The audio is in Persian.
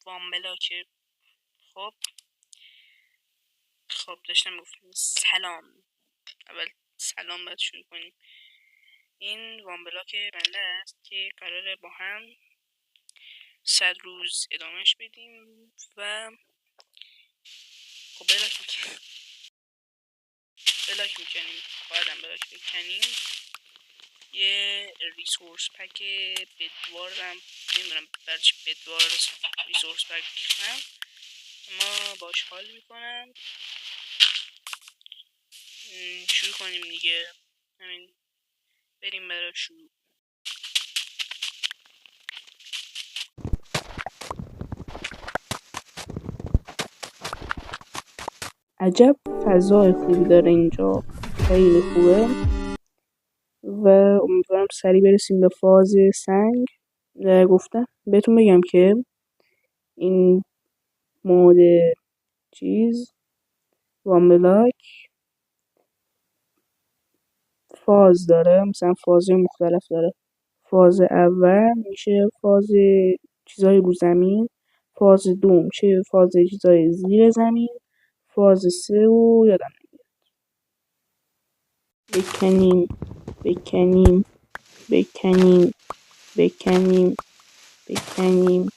وان بلاک. خب داشتم گفتم سلام. اول سلام باید شروع کنیم. این وان بلاک بنده است که قراره با هم 100 روز ادامهش بدیم و خب بلاک میکنیم. بعدم بلاک بکنیم. یه ریسورس پک بدوارم نمیدونم برچی بدوار ریسورس پک هم اما باش حال میکنم. شروع کنیم دیگه. همین بریم برای شروع. عجب فضای خوبی داره اینجا، خیلی خوبه و امیدوارم سریع برسیم به فاز سنگ. گفتم بهتون بگم که این مود وان بلاک فاز داره، مثلا فاز مختلف داره. فاز اول میشه فاز چیزای رو زمین، فاز دو میشه فاز چیزای زیر زمین، فاز سه و یادم نمیاد. بکنیم